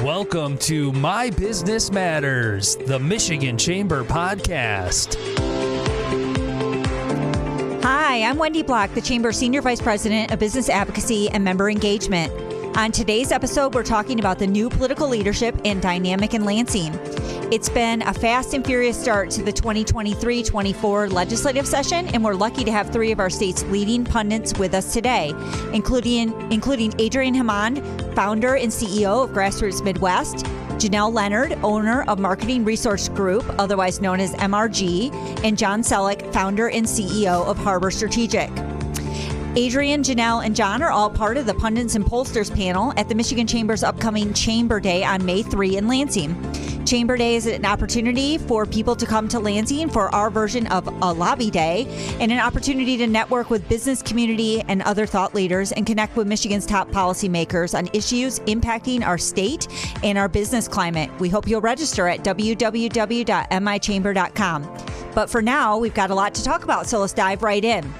Welcome to My Business Matters, the Michigan Chamber podcast. Hi, I'm Wendy Block, the Chamber Senior Vice President of Business Advocacy and Member Engagement. On today's episode, we're talking about the new political leadership and dynamic in Lansing. It's been a fast and furious start to the 2023-24 legislative session, and we're lucky to have three of our state's leading pundits with us today, including Adrian Hemond, founder and CEO of Grassroots Midwest, Jenell Leonard, owner of Marketing Resource Group, otherwise known as MRG, and John Sellek, founder and CEO of Harbor Strategic. Adrian, Jenell, and John are all part of the Pundits and Pollsters panel at the Michigan Chamber's upcoming Chamber Day on May 3 in Lansing. Chamber Day is an opportunity for people to come to Lansing for our version of a lobby day and an opportunity to network with business community and other thought leaders and connect with Michigan's top policymakers on issues impacting our state and our business climate. We hope you'll register at www.michamber.com. But for now, we've got a lot to talk about, so let's dive right in.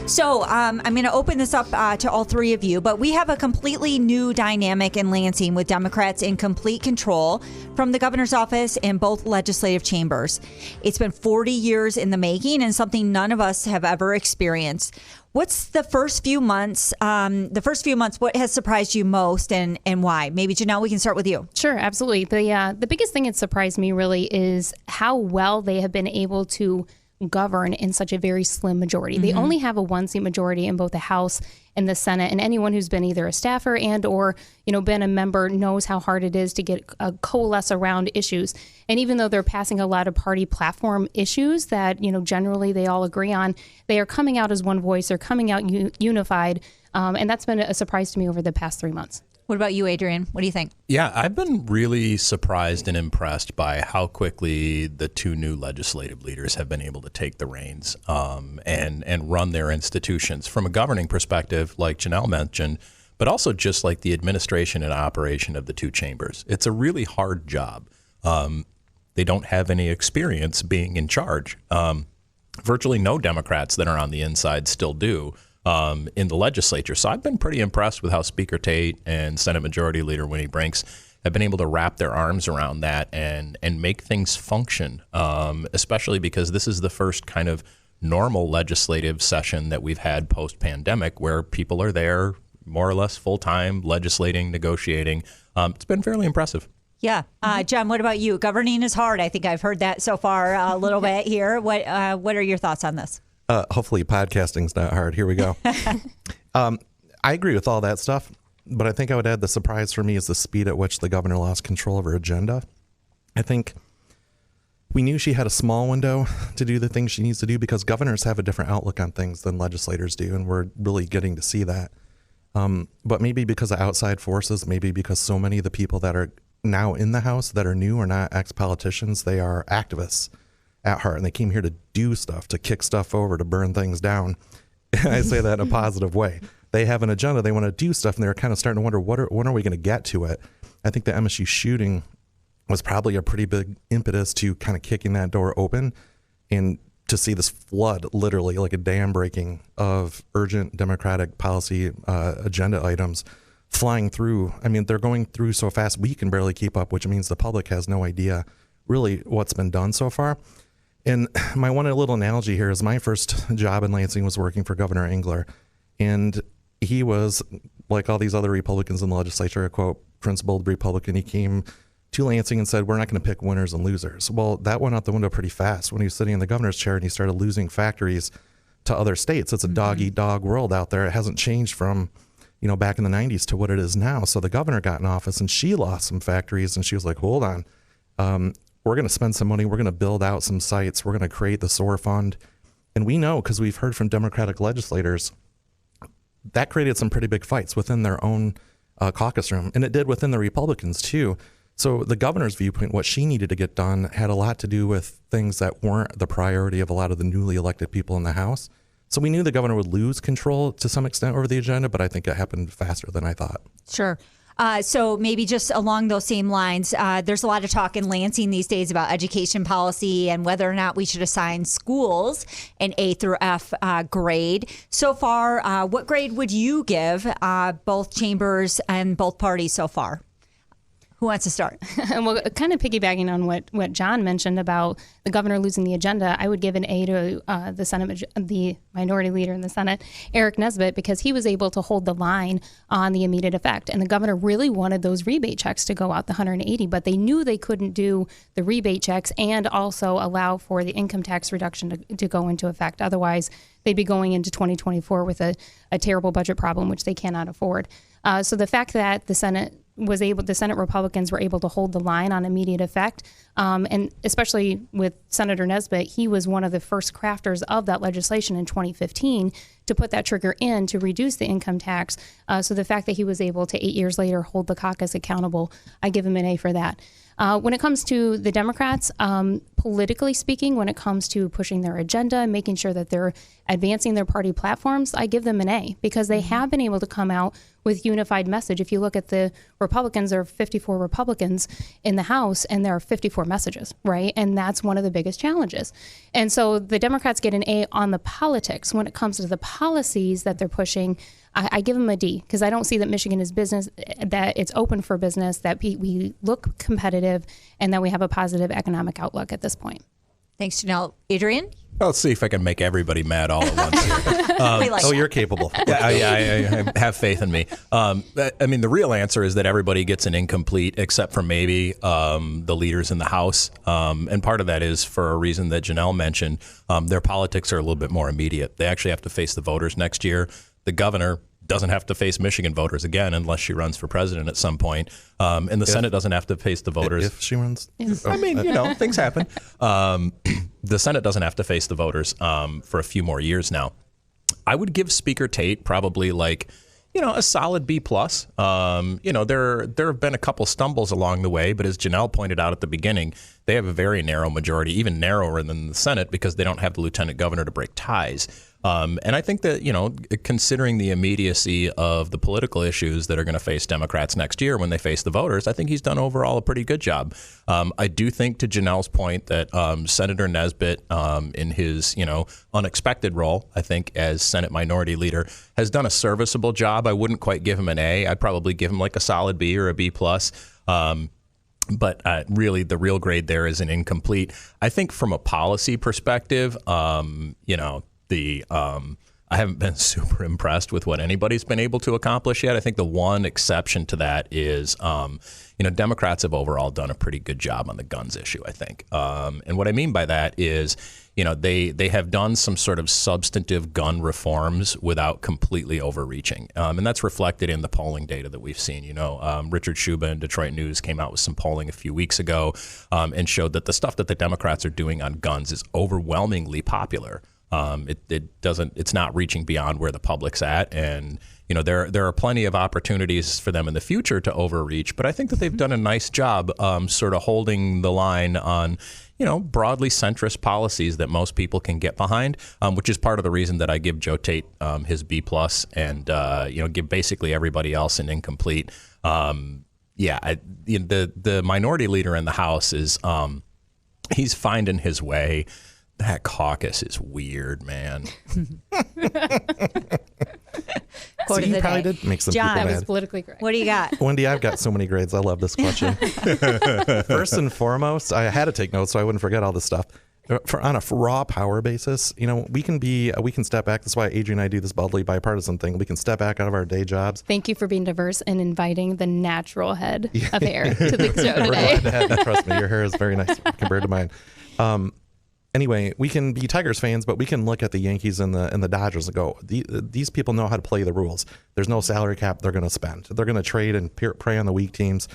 So I'm going to open this up to all three of you, but we have a completely new dynamic in Lansing with Democrats in complete control from the governor's office and both legislative chambers. It's been 40 years in the making and something none of us have ever experienced. What's the first few months? What has surprised you most and why? Maybe Jenell, we can start with you. Sure, absolutely. The biggest thing that surprised me really is how well they have been able to govern in such a very slim majority. They only have a one-seat majority in both the House and the Senate, and anyone who's been either a staffer and or been a member knows how hard it is to get coalesce around issues. And even though they're passing a lot of party platform issues that generally they all agree on, they are coming out as one voice. They're coming out unified, and that's been a surprise to me over the past 3 months. What about you, Adrian? What do you think? Yeah, I've been really surprised and impressed by how quickly the two new legislative leaders have been able to take the reins and run their institutions from a governing perspective, like Jenell mentioned, but also just like the administration and operation of the two chambers. It's a really hard job. They don't have any experience being in charge. Virtually no Democrats that are on the inside still do. In the legislature. So I've been pretty impressed with how Speaker Tate and Senate Majority Leader Winnie Brinks have been able to wrap their arms around that and make things function, especially because this is the first kind of normal legislative session that we've had post-pandemic where people are there more or less full-time, legislating, negotiating. It's been fairly impressive. Yeah. John, what about you? Governing is hard. I think I've heard that so far a little bit here. What are your thoughts on this? Hopefully podcasting's not hard. Here we go. I agree with all that stuff, but I think I would add the surprise for me is the speed at which the governor lost control of her agenda. I think we knew she had a small window to do the things she needs to do because governors have a different outlook on things than legislators do, and we're really getting to see that. But maybe because of outside forces, maybe because so many of the people that are now in the House that are new are not ex-politicians, they are activists at heart, and they came here to do stuff, to kick stuff over, to burn things down. I say that in a positive way. They have an agenda. They want to do stuff, and they're kind of starting to wonder, when are we going to get to it? I think the MSU shooting was probably a pretty big impetus to kind of kicking that door open and to see this flood, literally like a dam breaking of urgent Democratic policy agenda items flying through. I mean, they're going through so fast we can barely keep up, which means the public has no idea really what's been done so far. And my one little analogy here is my first job in Lansing was working for Governor Engler. And he was, like all these other Republicans in the legislature, a quote, principled Republican. He came to Lansing and said, we're not going to pick winners and losers. Well, that went out the window pretty fast when he was sitting in the governor's chair and he started losing factories to other states. It's a dog-eat-dog world out there. It hasn't changed from, back in the 90s to what it is now. So the governor got in office and she lost some factories and she was like, hold on. We're going to spend some money. We're going to build out some sites. We're going to create the SOAR fund. And we know, because we've heard from Democratic legislators, that created some pretty big fights within their own caucus room. And it did within the Republicans, too. So the governor's viewpoint, what she needed to get done, had a lot to do with things that weren't the priority of a lot of the newly elected people in the House. So we knew the governor would lose control to some extent over the agenda, but I think it happened faster than I thought. Sure. So maybe just along those same lines, there's a lot of talk in Lansing these days about education policy and whether or not we should assign schools an A through F grade. So far, what grade would you give both chambers and both parties so far? Who wants to start? Well, kind of piggybacking on what John mentioned about the governor losing the agenda, I would give an A to the minority leader in the Senate, Eric Nesbitt, because he was able to hold the line on the immediate effect. And the governor really wanted those rebate checks to go out, the 180, but they knew they couldn't do the rebate checks and also allow for the income tax reduction to go into effect. Otherwise, they'd be going into 2024 with a terrible budget problem, which they cannot afford. So the fact that the Senate Republicans were able to hold the line on immediate effect, and especially with Senator Nesbitt, he was one of the first crafters of that legislation in 2015 to put that trigger in to reduce the income tax. So the fact that he was able to 8 years later hold the caucus accountable, I give him an A for that. When it comes to the Democrats, politically speaking, when it comes to pushing their agenda and making sure that they're advancing their party platforms, I give them an A because they have been able to come out with unified message. If you look at the Republicans, there are 54 Republicans in the House and there are 54 messages, right? And that's one of the biggest challenges. And so the Democrats get an A on the politics. When it comes to the policies that they're pushing, I give them a D because I don't see that Michigan is business, that it's open for business, that we look competitive, and that we have a positive economic outlook at this point. Thanks, Jenell. Adrian? Let's see if I can make everybody mad all at once here. You're capable. I have faith in me. I mean, the real answer is that everybody gets an incomplete except for maybe the leaders in the House. And part of that is for a reason that Jenell mentioned. Their politics are a little bit more immediate. They actually have to face the voters next year. The governor doesn't have to face Michigan voters again unless she runs for president at some point. And the Senate doesn't have to face the voters. If she runs? I mean, things happen. The Senate doesn't have to face the voters for a few more years now. I would give Speaker Tate probably a solid B+. There have been a couple stumbles along the way, but as Jenell pointed out at the beginning, they have a very narrow majority, even narrower than the Senate, because they don't have the lieutenant governor to break ties. And I think that, considering the immediacy of the political issues that are going to face Democrats next year when they face the voters, I think he's done overall a pretty good job. I do think, to Janelle's point, that Senator Nesbitt, in his, unexpected role, I think, as Senate Minority Leader, has done a serviceable job. I wouldn't quite give him an A. I'd probably give him like a solid B or a B+. But really, the real grade there is an incomplete. I think from a policy perspective, I haven't been super impressed with what anybody's been able to accomplish yet. I think the one exception to that is, Democrats have overall done a pretty good job on the guns issue, I think. And what I mean by that is, they have done some sort of substantive gun reforms without completely overreaching. And that's reflected in the polling data that we've seen. Richard Schuba in Detroit News came out with some polling a few weeks ago and showed that the stuff that the Democrats are doing on guns is overwhelmingly popular. It's not reaching beyond where the public's at. And, there are plenty of opportunities for them in the future to overreach. But I think that they've done a nice job sort of holding the line on, broadly centrist policies that most people can get behind, which is part of the reason that I give Joe Tate his B+ and, give basically everybody else an incomplete. The minority leader in the House is he's finding his way. That caucus is weird, man. Quote of the probably day. did make some John, people That mad. was politically correct. What do you got? Wendy, I've got so many grades. I love this question. First and foremost, I had to take notes so I wouldn't forget all this stuff. On a raw power basis, we can step back. That's why Adrian and I do this boldly bipartisan thing. We can step back out of our day jobs. Thank you for being diverse and inviting the natural head of hair to the show We're today. glad to have you. Trust me, your hair is very nice compared to mine. Anyway, we can be Tigers fans, but we can look at the Yankees and the Dodgers and go, these people know how to play the rules. There's no salary cap they're going to spend. They're going to trade and prey on the weak teams.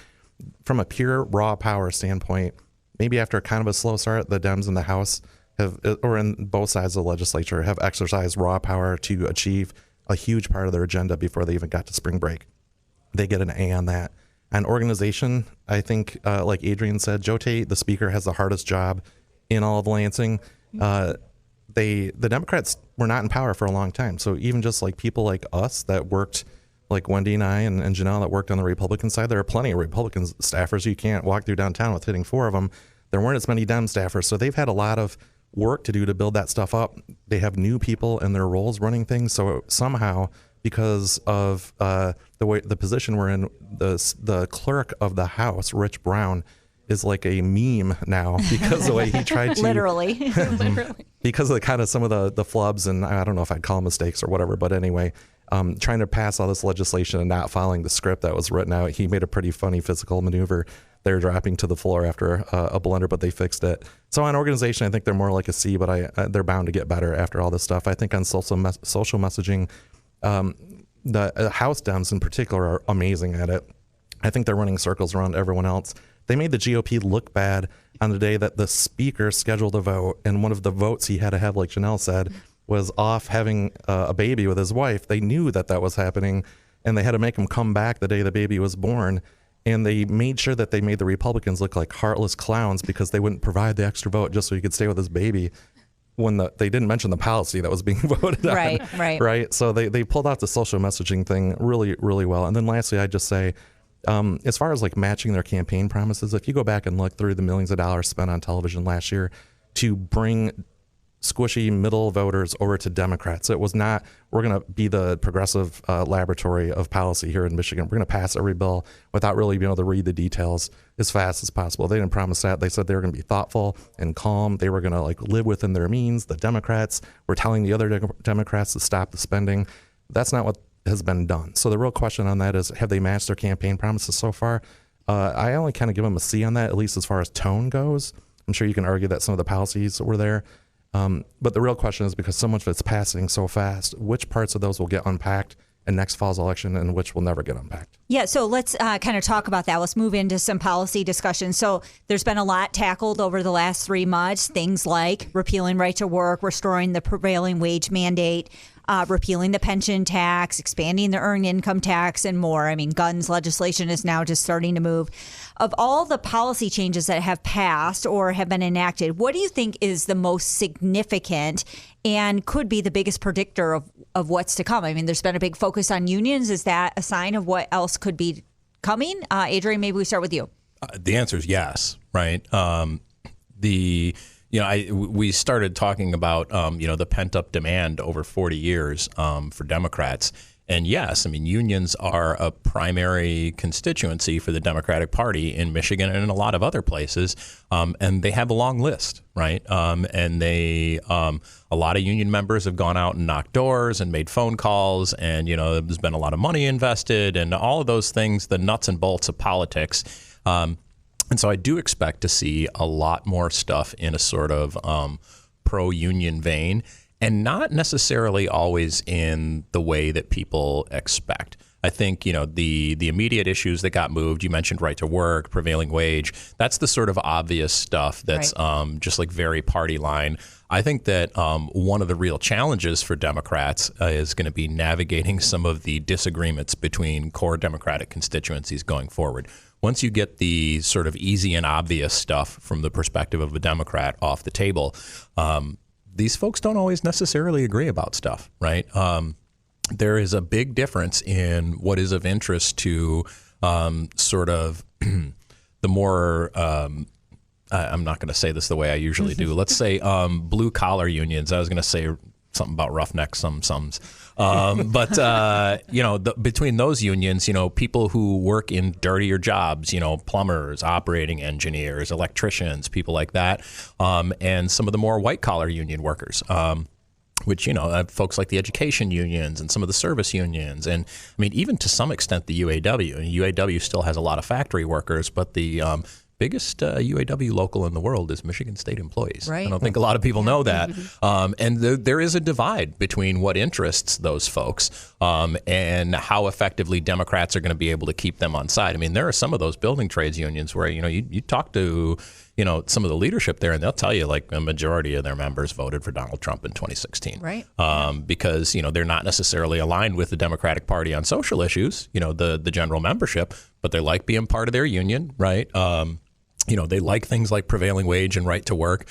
From a pure raw power standpoint, maybe after kind of a slow start, the Dems in the House or in both sides of the legislature, have exercised raw power to achieve a huge part of their agenda before they even got to spring break. They get an A on that. On organization, I think, like Adrian said, Joe Tate, the speaker, has the hardest job in all of Lansing. The Democrats were not in power for a long time. So even just like people like us that worked, like Wendy and I and Jenell, that worked on the Republican side, there are plenty of Republican staffers. You can't walk through downtown with hitting 4 of them. There weren't as many Dem staffers. So they've had a lot of work to do to build that stuff up. They have new people in their roles running things. So somehow because of the position we're in. The clerk of the House, Rich Brown, is like a meme now because the way he tried to literally because of kind of some of the flubs, and I don't know if I'd call them mistakes or whatever, but anyway, trying to pass all this legislation and not following the script that was written out. He made a pretty funny physical maneuver. They're dropping to the floor after a blunder, but they fixed it. So on organization, I think they're more like a C, but they're bound to get better after all this stuff. I think on social messaging, the House Dems in particular are amazing at it. I think they're running circles around everyone else. They made the GOP look bad on the day that the speaker scheduled a vote, and one of the votes he had to have, like Jenell said, was off having a baby with his wife. They knew that was happening, and they had to make him come back the day the baby was born. And they made sure that they made the Republicans look like heartless clowns because they wouldn't provide the extra vote just so he could stay with his baby when they didn't mention the policy that was being voted on. Right. So they pulled out the social messaging thing really, really well. And then lastly, I'd just say, as far as like matching their campaign promises, if you go back and look through the millions of dollars spent on television last year to bring squishy middle voters over to Democrats, it was not, we're going to be the progressive laboratory of policy here in Michigan. We're going to pass every bill without really being able to read the details as fast as possible. They didn't promise that. They said they were going to be thoughtful and calm. They were going to like live within their means. The Democrats were telling the other Democrats to stop the spending. That's not what has been done. So the real question on that is, have they matched their campaign promises so far? I only kind of give them a C on that, at least as far as tone goes. I'm sure you can argue that some of the policies were there. But the real question is, because so much of it's passing so fast, which parts of those will get unpacked in next fall's election and which will never get unpacked? Yeah, so let's kind of talk about that. Let's move into some policy discussion. So there's been a lot tackled over the last 3 months, things like repealing right to work, restoring the prevailing wage mandate, repealing the pension tax, expanding the earned income tax, and more. I mean, guns legislation is now just starting to move. Of all the policy changes that have passed or have been enacted, what do you think is the most significant and could be the biggest predictor of what's to come? I mean, there's been a big focus on unions. Is that a sign of what else could be coming? Adrian, maybe we start with you. The answer is yes, right? We started talking about, the pent up demand over 40 years for Democrats. And yes, I mean, unions are a primary constituency for the Democratic Party in Michigan and in a lot of other places. And they have a long list, right? And a lot of union members have gone out and knocked doors and made phone calls. And, there's been a lot of money invested and all of those things, the nuts and bolts of politics. And so I do expect to see a lot more stuff in a sort of pro-union vein, and not necessarily always in the way that people expect. I think, the immediate issues that got moved, you mentioned right to work, prevailing wage, that's the sort of obvious stuff that's right. Just like very party line. I think that one of the real challenges for Democrats is going to be navigating some of the disagreements between core Democratic constituencies going forward. Once you get the sort of easy and obvious stuff from the perspective of a Democrat off the table, these folks don't always necessarily agree about stuff, right? There is a big difference in what is of interest to sort of the more, I'm not going to say this the way I usually do. Let's say blue collar unions. I was going to say something about roughnecks, sums. Between those unions, people who work in dirtier jobs, plumbers, operating engineers, electricians, people like that, and some of the more white collar union workers, which, folks like the education unions and some of the service unions. And I mean, even to some extent, the UAW. And UAW still has a lot of factory workers, but the biggest UAW local in the world is Michigan State employees. Right. I don't think a lot of people know that. And there is a divide between what interests those folks and how effectively Democrats are going to be able to keep them on side. I mean, there are some of those building trades unions where, you talk to, some of the leadership there and they'll tell you like a majority of their members voted for Donald Trump in 2016. Right. Because, they're not necessarily aligned with the Democratic Party on social issues, the general membership, but they like being part of their union. Right. They like things like prevailing wage and right to work.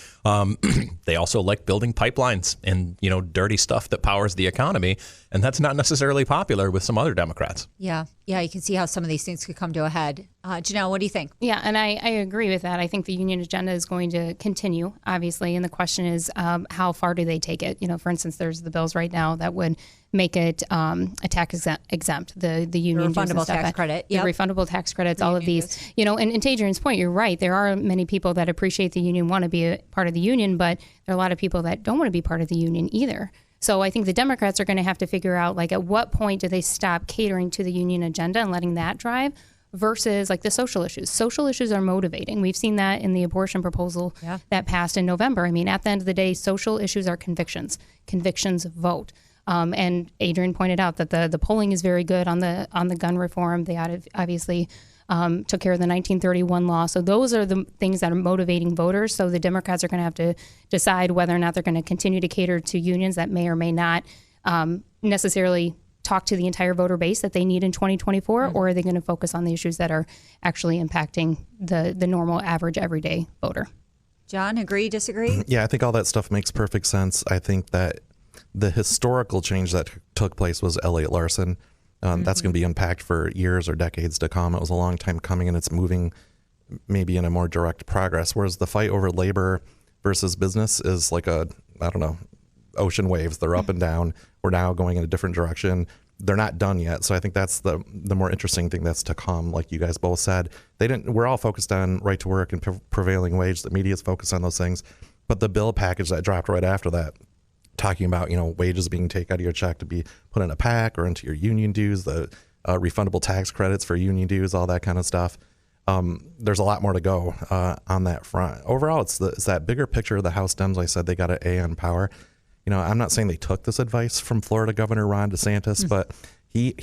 They also like building pipelines and, dirty stuff that powers the economy. And that's not necessarily popular with some other Democrats. Yeah. You can see how some of these things could come to a head. Jenell, what do you think? Yeah, and I agree with that. I think the union agenda is going to continue, obviously, and the question is how far do they take it? For instance, there's the bills right now that would make it a tax exempt, the union the refundable tax credit, the refundable tax credits, all of these. And to Adrian's point, you're right. There are many people that appreciate the union, want to be a part of the union, but there are a lot of people that don't want to be part of the union either. So I think the Democrats are going to have to figure out, at what point do they stop catering to the union agenda and letting that drive versus, the social issues. Social issues are motivating. We've seen that in the abortion proposal that passed in November. I mean, at the end of the day, social issues are convictions. Convictions vote. And Adrian pointed out that the polling is very good on the gun reform. They obviously took care of the 1931 law. So those are the things that are motivating voters. So the Democrats are going to have to decide whether or not they're going to continue to cater to unions that may or may not necessarily talk to the entire voter base that they need in 2024, or are they going to focus on the issues that are actually impacting the normal, average, everyday voter? John, agree, disagree? Yeah, I think all that stuff makes perfect sense. I think that the historical change that took place was Elliott Larson. That's going to be unpacked for years or decades to come. It was a long time coming, and it's moving maybe in a more direct progress, whereas the fight over labor versus business is like ocean waves. They're up and down. We're now going in a different direction. They're not done yet. So I think that's the more interesting thing that's to come. Like you guys both said, we're all focused on right to work and prevailing wage. The media is focused on those things, but the bill package that dropped right after that, talking about, wages being taken out of your check to be put in a PAC or into your union dues, the refundable tax credits for union dues, all that kind of stuff. There's a lot more to go on that front. Overall, it's that bigger picture of the House Dems. I said they got an A on power. I'm not saying they took this advice from Florida Governor Ron DeSantis, but he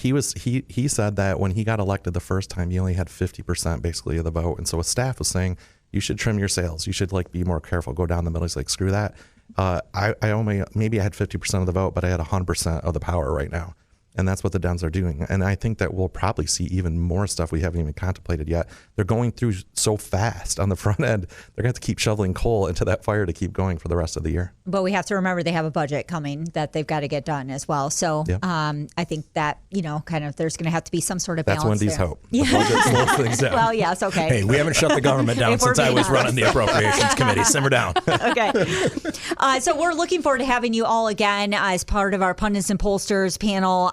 said that when he got elected the first time, he only had 50% basically of the vote. And so his staff was saying, you should trim your sails. You should be more careful, go down the middle. He's like, screw that. I maybe I had 50% of the vote, but I had 100% of the power right now. And that's what the Dems are doing. And I think that we'll probably see even more stuff we haven't even contemplated yet. They're going through so fast on the front end. They're going to have to keep shoveling coal into that fire to keep going for the rest of the year. But we have to remember they have a budget coming that they've got to get done as well. So I think that, there's going to have to be some sort of balance. That's Wendy's there. hope. The budget slows things down. Well, yes, okay. Hey, we haven't shut the government down since I was running the Appropriations Committee. Simmer down. Okay. So we're looking forward to having you all again as part of our Pundits and Pollsters panel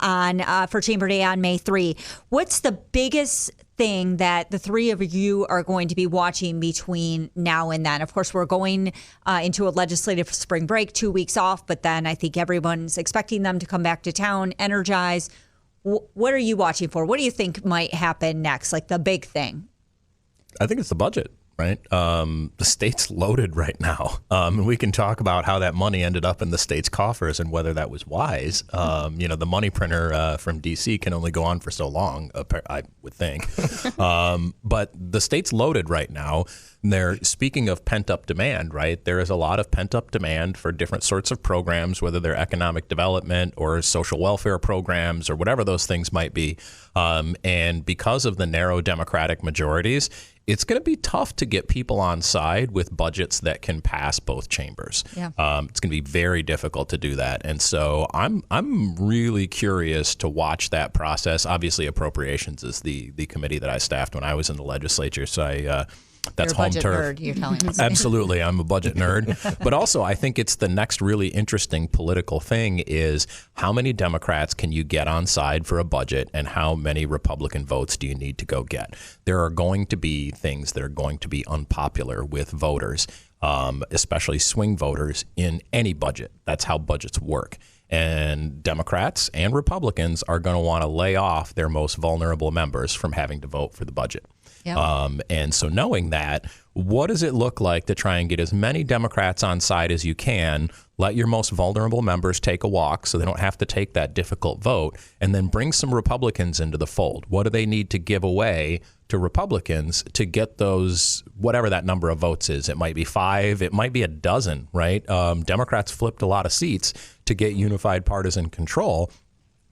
for Chamber Day on May 3. What's the biggest thing that the three of you are going to be watching between now and then? Of course, we're going into a legislative spring break, 2 weeks off, but then I think everyone's expecting them to come back to town, energized. What are you watching for? What do you think might happen next, the big thing? I think it's the budget. Right. The state's loaded right now. And we can talk about how that money ended up in the state's coffers and whether that was wise. The money printer from D.C. can only go on for so long, I would think. But the state's loaded right now. Speaking of pent up demand, right? There is a lot of pent up demand for different sorts of programs, whether they're economic development or social welfare programs or whatever those things might be. And because of the narrow Democratic majorities, it's going to be tough to get people on side with budgets that can pass both chambers. Yeah. It's going to be very difficult to do that. And so I'm really curious to watch that process. Obviously, Appropriations is the committee that I staffed when I was in the legislature. So that's home turf. Nerd, you're telling us. Absolutely. I'm a budget nerd. But also, I think it's the next really interesting political thing is how many Democrats can you get on side for a budget and how many Republican votes do you need to go get? There are going to be things that are going to be unpopular with voters, especially swing voters in any budget. That's how budgets work. And Democrats and Republicans are going to want to lay off their most vulnerable members from having to vote for the budget. Yep. And so knowing that, what does it look like to try and get as many Democrats on side as you can, let your most vulnerable members take a walk so they don't have to take that difficult vote, and then bring some Republicans into the fold? What do they need to give away to Republicans to get those, whatever that number of votes is? It might be 5, it might be a dozen, right? Democrats flipped a lot of seats to get unified partisan control.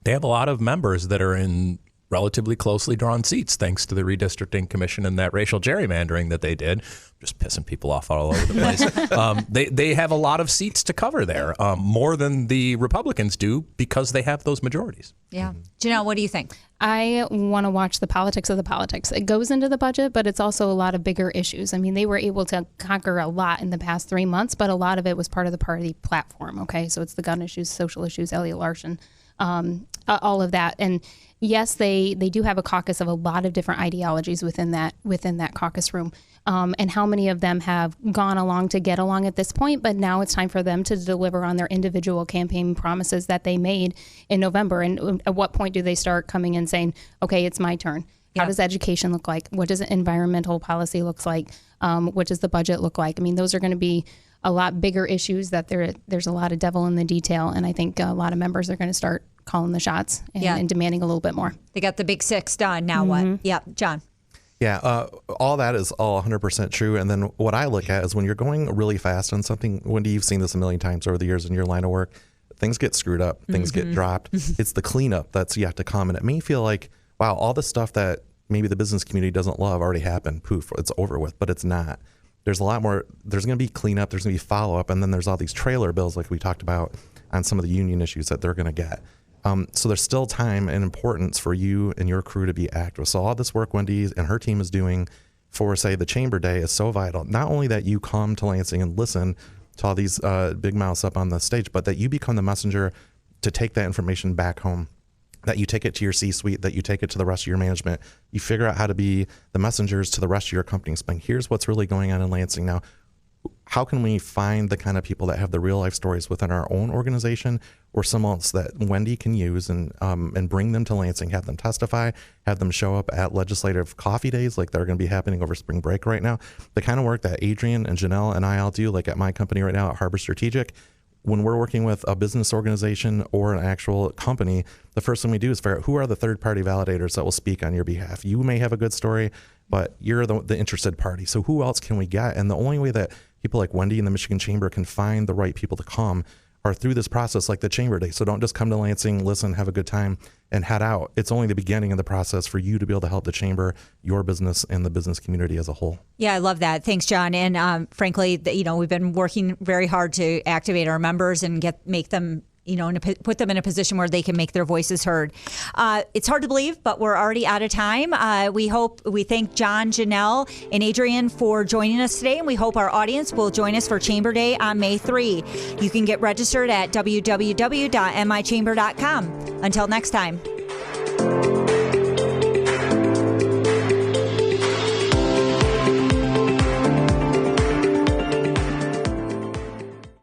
They have a lot of members that are in relatively closely drawn seats thanks to the redistricting commission and that racial gerrymandering that they did. Just pissing people off all over the place. They have a lot of seats to cover there, more than the Republicans do because they have those majorities. Yeah. Jenell, what do you think? I want to watch the politics of the politics. It goes into the budget, but it's also a lot of bigger issues. I mean, they were able to conquer a lot in the past 3 months, but a lot of it was part of the party platform. Okay, so it's the gun issues, social issues, Elliot Larson, all of that. And yes, they do have a caucus of a lot of different ideologies within that caucus room. And how many of them have gone along to get along at this point, but now it's time for them to deliver on their individual campaign promises that they made in November. And at what point do they start coming in saying, okay, it's my turn? How does education look like? What does environmental policy look like? What does the budget look like? I mean, those are going to be a lot bigger issues that there's a lot of devil in the detail. And I think a lot of members are going to start calling the shots and demanding a little bit more. They got the big six done. Now what? Yeah, John. Yeah, all that is all 100% true. And then what I look at is when you're going really fast on something, Wendy, you've seen this a million times over the years in your line of work, things get screwed up, things get dropped. It's the cleanup that's yet to come. And it may feel like, wow, all the stuff that maybe the business community doesn't love already happened. Poof, it's over with, but it's not. There's a lot more. There's going to be cleanup. There's going to be follow-up. And then there's all these trailer bills like we talked about on some of the union issues that they're going to get. So there's still time and importance for you and your crew to be active. So all this work Wendy and her team is doing for, say, the Chamber Day is so vital. Not only that you come to Lansing and listen to all these big mouths up on the stage, but that you become the messenger to take that information back home, that you take it to your C-suite, that you take it to the rest of your management. You figure out how to be the messengers to the rest of your company. Saying, here's what's really going on in Lansing now. How can we find the kind of people that have the real life stories within our own organization or someone else that Wendy can use and bring them to Lansing, have them testify, have them show up at legislative coffee days like they're going to be happening over spring break right now. The kind of work that Adrian and Jenell and I all do, like at my company right now at Harbor Strategic, when we're working with a business organization or an actual company, the first thing we do is figure out who are the third-party validators that will speak on your behalf. You may have a good story, but you're the interested party. So who else can we get? And the only way that people like Wendy in the Michigan Chamber can find the right people to come are through this process like the Chamber Day. So don't just come to Lansing, listen, have a good time, and head out. It's only the beginning of the process for you to be able to help the Chamber, your business, and the business community as a whole. Yeah, I love that. Thanks, John. And frankly, we've been working very hard to activate our members and make them, put them in a position where they can make their voices heard. It's hard to believe, but we're already out of time. We thank John, Jenell, and Adrian for joining us today, and we hope our audience will join us for Chamber Day on May 3. You can get registered at www.michamber.com. Until next time.